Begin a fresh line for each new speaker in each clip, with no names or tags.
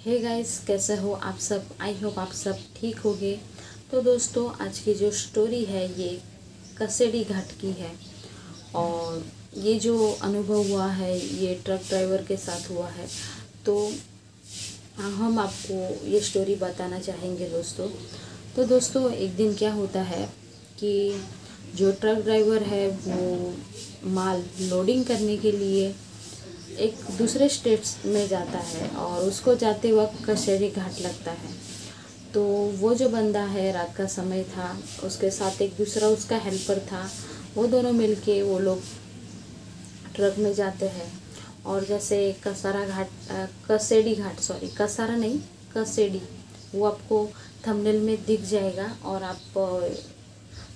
Hey guys, कैसे हो आप सब। आई होप आप सब ठीक होगे। तो दोस्तों, आज की जो स्टोरी है ये कसेडी घाट की है। और ये जो अनुभव हुआ है ये ट्रक ड्राइवर के साथ हुआ है। तो हम आपको ये स्टोरी बताना चाहेंगे दोस्तों। तो दोस्तों, एक दिन क्या होता है कि जो ट्रक ड्राइवर है वो माल लोडिंग करने के लिए एक दूसरे स्टेट्स में जाता है और उसको जाते वक्त कसेरी घाट लगता है। तो वो जो बंदा है, रात का समय था, उसके साथ एक दूसरा उसका हेल्पर था। वो दोनों मिलके वो लोग ट्रक में जाते हैं। और जैसे कसारा घाट, कसेडी घाट, सॉरी कसारा नहीं, कसेडी, वो आपको थंबनेल में दिख जाएगा। और आप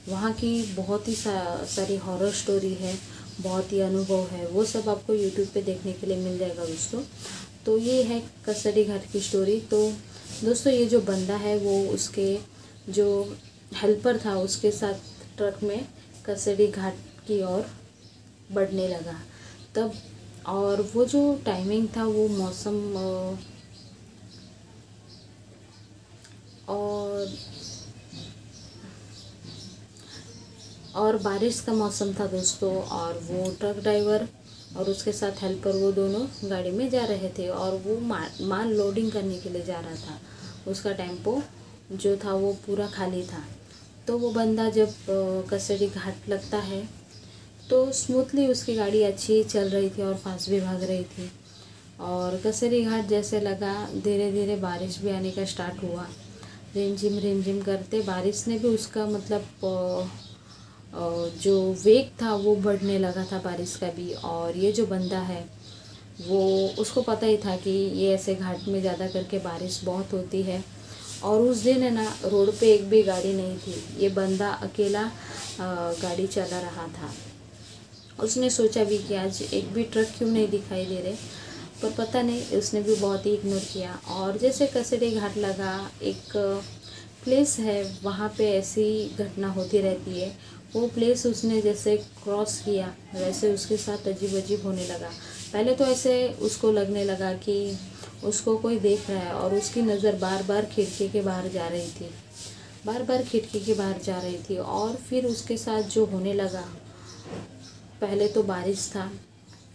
वहाँ की बहुत ही सारी हॉरर स्टोरी है, बहुत ही अनुभव है, वो सब आपको यूट्यूब पे देखने के लिए मिल जाएगा दोस्तों। तो ये है कसेडी घाट की स्टोरी। तो दोस्तों, ये जो बंदा है वो उसके जो हेल्पर था उसके साथ ट्रक में कसेडी घाट की ओर बढ़ने लगा तब। और वो जो टाइमिंग था वो मौसम और बारिश का मौसम था दोस्तों। और वो ट्रक ड्राइवर और उसके साथ हेल्पर वो दोनों गाड़ी में जा रहे थे और वो माल लोडिंग करने के लिए जा रहा था। उसका टेम्पो जो था वो पूरा खाली था। तो वो बंदा जब कसेडी घाट लगता है तो स्मूथली उसकी गाड़ी अच्छी चल रही थी और फास्ट भी भाग रही थी। और कसेरी घाट जैसे लगा, धीरे धीरे बारिश भी आने का स्टार्ट हुआ। रिमझिम करते बारिश ने भी उसका मतलब जो वेग था वो बढ़ने लगा था बारिश का भी। और ये जो बंदा है वो उसको पता ही था कि ये ऐसे घाट में ज़्यादा करके बारिश बहुत होती है। और उस दिन है ना, रोड पे एक भी गाड़ी नहीं थी। ये बंदा अकेला गाड़ी चला रहा था। उसने सोचा भी कि आज एक भी ट्रक क्यों नहीं दिखाई दे रहे, पर पता नहीं उसने भी बहुत ही इग्नोर किया। और जैसे कसेडी घाट लगा, एक प्लेस है वहाँ पे ऐसी घटना होती रहती है। वो प्लेस उसने जैसे क्रॉस किया वैसे उसके साथ अजीब अजीब होने लगा। पहले तो ऐसे उसको लगने लगा कि उसको कोई देख रहा है और उसकी नज़र बार बार खिड़की के बाहर जा रही थी, बार बार खिड़की के बाहर जा रही थी। और फिर उसके साथ जो होने लगा, पहले तो बारिश था,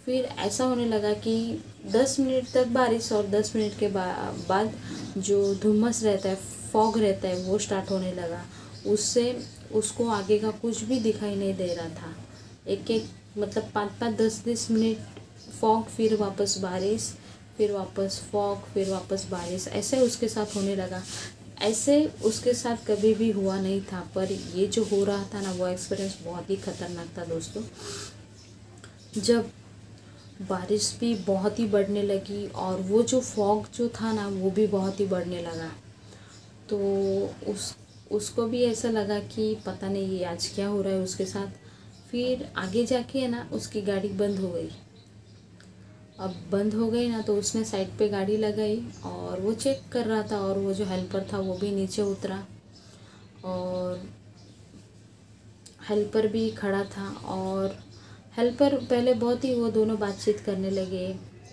फिर ऐसा होने लगा कि 10 मिनट तक बारिश और 10 मिनट के बाद जो धुम्मस रहता है, फॉग रहता है, वो स्टार्ट होने लगा। उससे उसको आगे का कुछ भी दिखाई नहीं दे रहा था। एक एक मतलब 5-5, 10-10 मिनट फॉग, फिर वापस बारिश, फिर वापस फॉग, फिर वापस बारिश, ऐसे उसके साथ होने लगा। ऐसे उसके साथ कभी भी हुआ नहीं था, पर ये जो हो रहा था ना, वो एक्सपीरियंस बहुत ही खतरनाक था दोस्तों। जब बारिश भी बहुत ही बढ़ने लगी और वो जो फॉग जो था ना वो भी बहुत ही बढ़ने लगा, तो उसको भी ऐसा लगा कि पता नहीं ये आज क्या हो रहा है उसके साथ। फिर आगे जाके है ना, उसकी गाड़ी बंद हो गई। अब बंद हो गई ना, तो उसने साइड पे गाड़ी लगाई और वो चेक कर रहा था। और वो जो हेल्पर था वो भी नीचे उतरा और हेल्पर भी खड़ा था। और हेल्पर पहले बहुत ही, वो दोनों बातचीत करने लगे।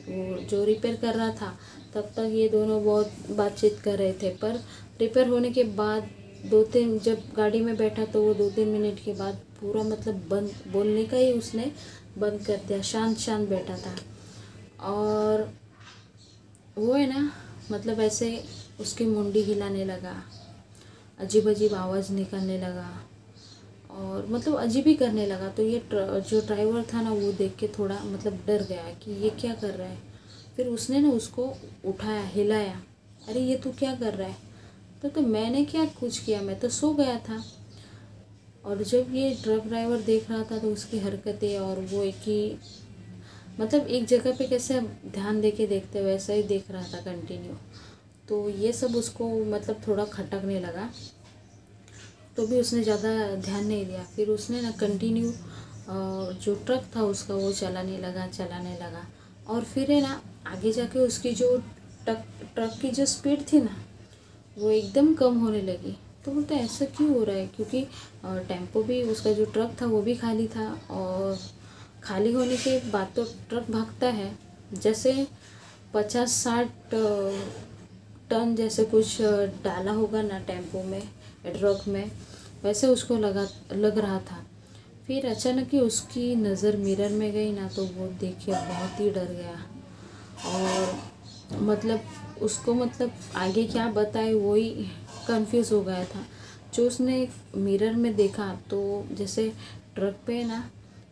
वो जो रिपेयर कर रहा था तब तक ये दोनों बहुत बातचीत कर रहे थे। पर रिपेयर होने के बाद 2-3, जब गाड़ी में बैठा तो वो 2-3 मिनट के बाद पूरा मतलब बंद, बोलने का ही उसने बंद कर दिया, शांत शांत बैठा था। और वो है ना, मतलब ऐसे उसकी मुंडी हिलाने लगा, अजीब अजीब आवाज़ निकलने लगा और मतलब अजीब ही करने लगा। तो ये जो ड्राइवर था ना वो देख के थोड़ा मतलब डर गया कि ये क्या कर रहा है। फिर उसने ना उसको उठाया, हिलाया, अरे ये तू क्या कर रहा है। तो मैंने क्या कुछ किया, मैं तो सो गया था। और जब ये ट्रक ड्राइवर देख रहा था तो उसकी हरकतें, और वो एक ही मतलब एक जगह पे कैसे ध्यान दे के देखते वैसा ही देख रहा था कंटिन्यू। तो ये सब उसको मतलब थोड़ा खटकने लगा, तो भी उसने ज़्यादा ध्यान नहीं दिया। फिर उसने ना कंटिन्यू जो ट्रक था उसका वो चलाने लगा। और फिर है ना, आगे जाके उसकी जो ट्रक की जो स्पीड थी ना वो एकदम कम होने लगी। तो बोलते ऐसा क्यों हो रहा है, क्योंकि टेम्पो भी, उसका जो ट्रक था वो भी खाली था। और खाली होने के बाद तो ट्रक भागता है, जैसे 50-60 टन जैसे कुछ डाला होगा ना टेम्पो में, ट्रक में, वैसे उसको लग रहा था। फिर अचानक ही उसकी नज़र मिरर में गई ना, तो वो देख के बहुत ही डर गया। और मतलब उसको मतलब आगे क्या बताए वही कंफ्यूज हो गया था। जो उसने मिरर में देखा तो जैसे ट्रक पे ना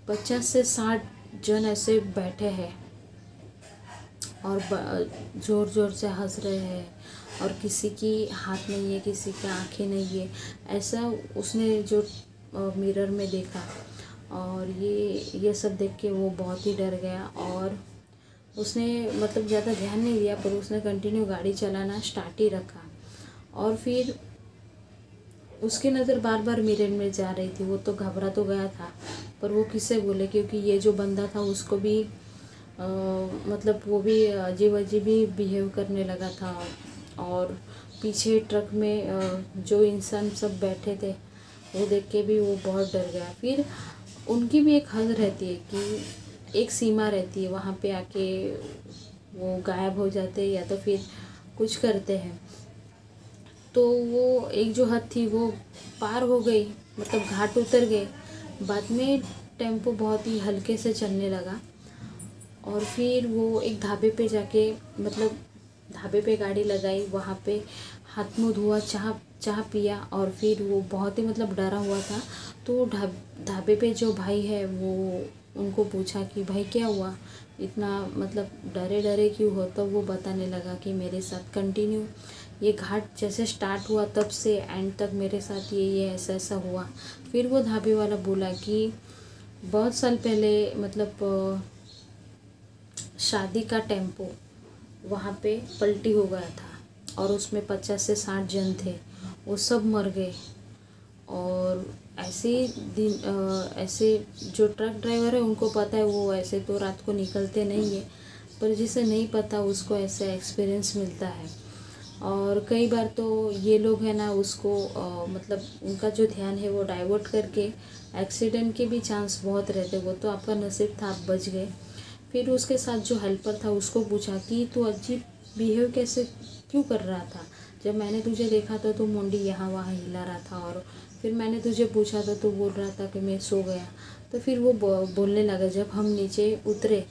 50 से 60 जन ऐसे बैठे हैं और ज़ोर ज़ोर से हंस रहे हैं, और किसी की हाथ नहीं है, किसी की आंखें नहीं है, ऐसा उसने जो मिरर में देखा। और ये सब देख के वो बहुत ही डर गया, और उसने मतलब ज़्यादा ध्यान नहीं दिया, पर उसने कंटिन्यू गाड़ी चलाना स्टार्ट ही रखा। और फिर उसकी नज़र बार बार मिरर में जा रही थी। वो तो घबरा तो गया था, पर वो किससे बोले, क्योंकि ये जो बंदा था उसको भी मतलब वो भी अजीब अजीब ही बिहेव करने लगा था। और पीछे ट्रक में जो इंसान सब बैठे थे वो देख के भी वो बहुत डर गया। फिर उनकी भी एक हद रहती है कि एक सीमा रहती है, वहाँ पे आके वो गायब हो जाते हैं या तो फिर कुछ करते हैं। तो वो एक जो हद थी वो पार हो गई, मतलब घाट उतर गए। बाद में टेम्पो बहुत ही हल्के से चलने लगा, और फिर वो एक ढाबे पे जाके मतलब ढाबे पे गाड़ी लगाई, वहाँ पे हाथ मुँह धोआ, चाह पिया, और फिर वो बहुत ही मतलब डरा हुआ था। तो ढाबे पे जो भाई है वो उनको पूछा कि भाई क्या हुआ, इतना मतलब डरे डरे क्यों हो। तो वो बताने लगा कि मेरे साथ कंटिन्यू ये घाट जैसे स्टार्ट हुआ तब से एंड तक मेरे साथ ये ऐसा ऐसा हुआ। फिर वो ढाबे वाला बोला कि बहुत साल पहले मतलब शादी का टेम्पो वहाँ पे पलटी हो गया था, और उसमें 50 से 60 जन थे, वो सब मर गए। और ऐसे जो ट्रक ड्राइवर है उनको पता है, वो ऐसे तो रात को निकलते नहीं है, पर जिसे नहीं पता उसको ऐसा एक्सपीरियंस मिलता है। और कई बार तो ये लोग हैं ना उसको मतलब उनका जो ध्यान है वो डाइवर्ट करके एक्सीडेंट के भी चांस बहुत रहते। वो तो आपका नसीब था, आप बच गए। फिर उसके साथ जो हेल्पर था उसको पूछा कि तू अजीब बिहेव कैसे क्यों कर रहा था, जब मैंने तुझे देखा था तो मुंडी यहाँ वहाँ हिला रहा था, और फिर मैंने तुझे पूछा था तो बोल रहा था कि मैं सो गया। तो फिर वो बोलने लगा, जब हम नीचे उतरे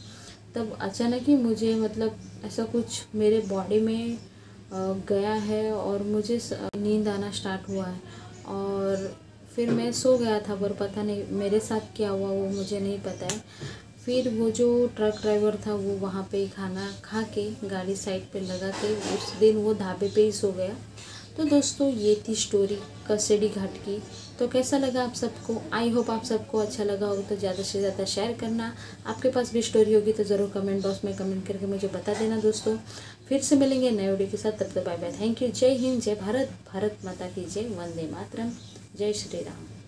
तब अचानक ही मुझे मतलब ऐसा कुछ मेरे बॉडी में गया है, और मुझे नींद आना स्टार्ट हुआ है, और फिर मैं सो गया था, पर पता नहीं मेरे साथ क्या हुआ वो मुझे नहीं पता है। फिर वो जो ट्रक ड्राइवर था वो वहाँ पे ही खाना खा के गाड़ी साइड पे लगा के उस दिन वो ढाबे पे ही सो गया। तो दोस्तों ये थी स्टोरी कसेडी घाट की। तो कैसा लगा आप सबको? आई होप आप सबको अच्छा लगा होगा। तो ज़्यादा से ज़्यादा शेयर करना। आपके पास भी स्टोरी होगी तो ज़रूर कमेंट बॉक्स में कमेंट करके मुझे बता देना दोस्तों। फिर से मिलेंगे नए वीडियो के साथ, तब तक बाय बाय, थैंक यू, जय हिंद, जय भारत, भारत माता की जय, वंदे मातरम, जय श्री राम।